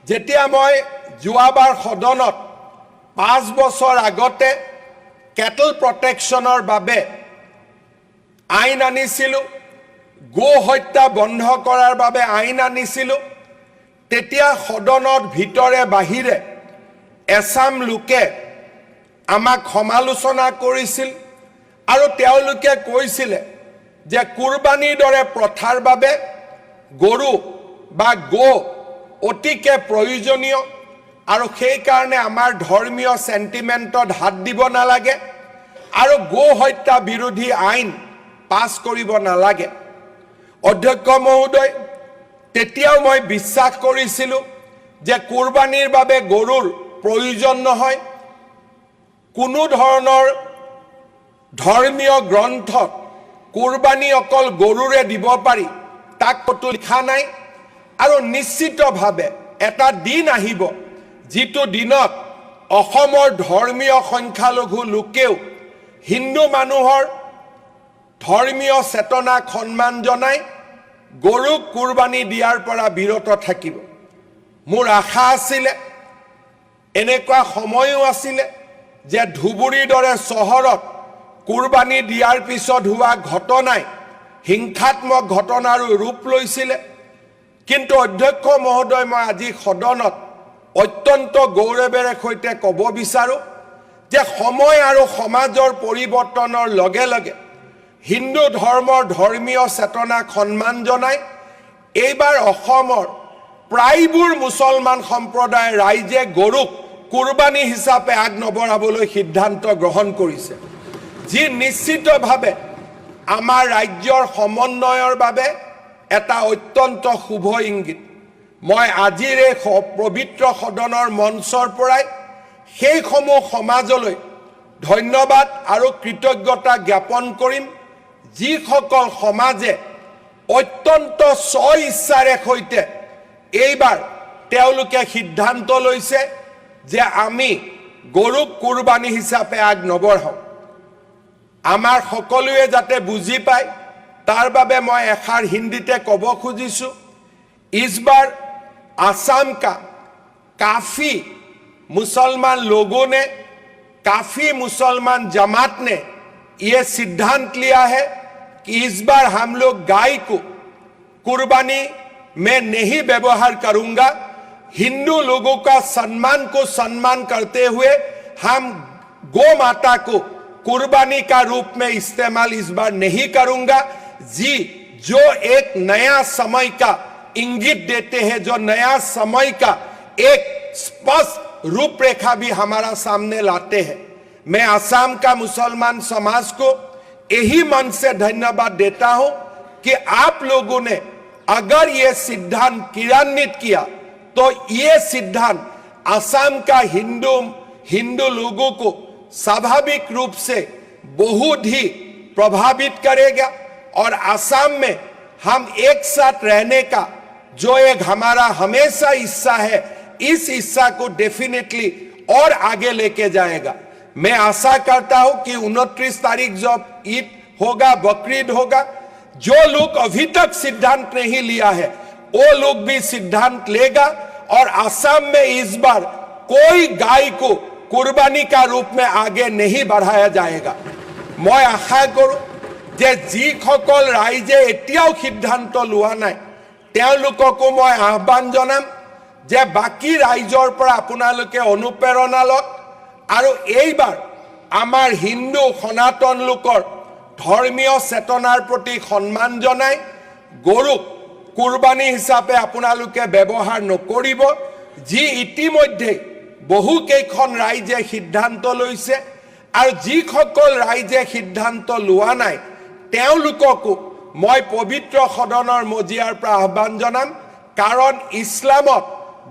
যেতিয়া মই যোৱাবাৰ সদনত 5 বছৰ আগতে কেটল প্ৰটেকশ্যনৰ বাবে আইন আনিছিলোঁ, গো হত্যা বন্ধ কৰাৰ বাবে আইন আনিছিলোঁ, তেতিয়া সদনত ভিতৰে বাহিৰে এছাম লোকে আমাক সমালোচনা কৰিছিল আৰু তেওঁলোকে কৈছিলে যে কুৰবানীৰ দৰে প্ৰথাৰ বাবে গৰু বা গো অতিকে প্ৰয়োজনীয় আৰু সেই কাৰণে আমাৰ ধৰ্মীয় সেন্টিমেন্টত হাত দিব নালাগে আৰু গো হত্যা বিৰোধী আইন পাছ কৰিব নালাগে। অধ্যক্ষ মহোদয়, তেতিয়াও মই বিশ্বাস কৰিছিলোঁ যে কুৰবানীৰ বাবে গৰুৰ প্ৰয়োজন নহয়। কোনো ধৰণৰ ধৰ্মীয় গ্ৰন্থত কুৰবানী অকল গৰুৰে দিব পাৰি তাক কতো লিখা নাই আৰু নিশ্চিতভাৱে এটা দিন আহিব যিটো দিনত অসমৰ ধৰ্মীয় সংখ্যালঘু লোকেও হিন্দু মানুহৰ ধৰ্মীয় চেতনাক সন্মান জনাই গৰুক কুৰবানী দিয়াৰ পৰা বিৰত থাকিব। মোৰ আশা আছিলে, এনেকুৱা সময়ো আছিলে যে ধুবুৰীৰ দৰে চহৰত কুৰবানী দিয়াৰ পিছত হোৱা ঘটনাই হিংসাত্মক ঘটনাৰ ৰূপ লৈছিলে। কিন্তু অধ্যক্ষ মহোদয়, মই আজি সদনত অত্যন্ত গৌৰৱেৰে সৈতে ক'ব বিচাৰোঁ যে সময় আৰু সমাজৰ পৰিৱৰ্তনৰ লগে লগে হিন্দু ধৰ্মৰ ধৰ্মীয় চেতনাক সন্মান জনাই এইবাৰ অসমৰ প্ৰায়বোৰ মুছলমান সম্প্ৰদায়ৰ ৰাইজে গৰুক কুৰবানী হিচাপে আগ নবঢ়াবলৈ সিদ্ধান্ত গ্ৰহণ কৰিছে, যি নিশ্চিতভাৱে আমাৰ ৰাজ্যৰ সমন্বয়ৰ বাবে এটা অত্যন্ত শুভ ইংগিত। মই আজিৰ এই পবিত্ৰ সদনৰ মঞ্চৰ পৰাই সেইসমূহ সমাজলৈ ধন্যবাদ আৰু কৃতজ্ঞতা জ্ঞাপন কৰিম যিসকল সমাজে অত্যন্ত স্ব ইচ্ছাৰে সৈতে এইবাৰ তেওঁলোকে সিদ্ধান্ত লৈছে যে আমি গৰুক কুৰবানী হিচাপে আগ নবঢ়াওঁ। আমাৰ সকলোৱে যাতে বুজি পায় তাৰ বাবে মই এষাৰ হিন্দীতে ক'ব খুজিছোঁ, इस बार आसाम का काफ़ी मुसलमान लोगों ने, काफ़ी मुसलमान जमात ने ये सिद्धांत लिया है कि इस बार हम लोग गाय को कुर्बानी में नहीं व्यवहार करूंगा। हिंदू लोगों का सम्मान को सम्मान करते हुए हम गौ माता को कुर्बानी का रूप में इस्तेमाल इस बार नहीं करूंगा। जी, जो एक नया समय का इंगित देते हैं, जो नया समय का एक स्पष्ट रूपरेखा भी हमारा सामने लाते हैं। मैं असम का मुसलमान समाज को यही मन से धन्यवाद देता हूं कि आप लोगों ने अगर ये सिद्धांत क्रियान्वित किया तो ये सिद्धांत असम का हिंदू लोगों को स्वाभाविक रूप से बहुत ही प्रभावित करेगा और असम में हम एक साथ रहने का जो एक हमारा हमेशा हिस्सा है, इस हिस्सा को डेफिनेटली और आगे लेके जाएगा। मैं आशा करता हूं कि 29 तारीख जब ईद होगा, बकरीद होगा, जो लोग अभी तक सिद्धांत नहीं लिया है वो लोग भी सिद्धांत लेगा और असम में इस बार कोई गाय को कुर्बानी का रूप में आगे नहीं बढ़ाया जाएगा। मैं आशा करूं যে যিসকল ৰাইজে এতিয়াও সিদ্ধান্ত লোৱা নাই তেওঁলোককো মই আহ্বান জনাম যে বাকি ৰাইজৰ পৰা আপোনালোকে অনুপ্ৰেৰণা লওক আৰু এইবাৰ আমাৰ হিন্দু সনাতন লোকৰ ধৰ্মীয় চেতনাৰ প্ৰতি সন্মান জনাই গৰুক কুৰবানী হিচাপে আপোনালোকে ব্যৱহাৰ নকৰিব, যি ইতিমধ্যে বহু কেইখন ৰাইজে সিদ্ধান্ত লৈছে আৰু যিসকল ৰাইজে সিদ্ধান্ত লোৱা নাই তেওঁলোককো মই পবিত্ৰ সদনৰ মজিয়াৰ পৰা আহ্বান জনাম, কাৰণ ইছলামত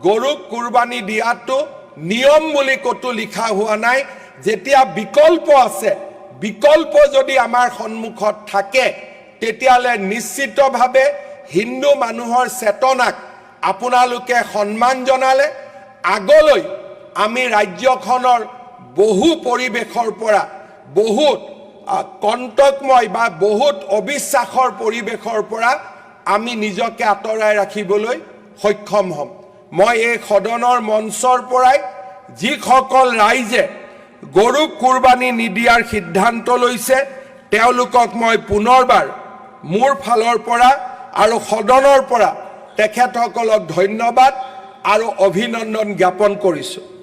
গৰুক কুৰবানী দিয়াটো নিয়ম বুলি কতো লিখা হোৱা নাই। যেতিয়া বিকল্প আছে, বিকল্প যদি আমাৰ সন্মুখত থাকে তেতিয়ালে নিশ্চিতভাৱে হিন্দু মানুহৰ চেতনাক আপোনালোকে সন্মান জনালে আগলৈ আমি ৰাজ্যখনৰ বহু পৰিবেশৰ পৰা বহুত কণ্টকময় বা বহুত অবিশ্বাসৰ পৰিবেশৰ পৰা আমি নিজকে আঁতৰাই ৰাখিবলৈ সক্ষম হ'ম। মই এই সদনৰ মঞ্চৰ পৰাই যিসকল ৰাইজে গৰুক কুৰবানী নিদিয়াৰ সিদ্ধান্ত লৈছে তেওঁলোকক মই পুনৰবাৰ মোৰ ফালৰ পৰা আৰু সদনৰ পৰা তেখেতসকলক ধন্যবাদ আৰু অভিনন্দন জ্ঞাপন কৰিছোঁ।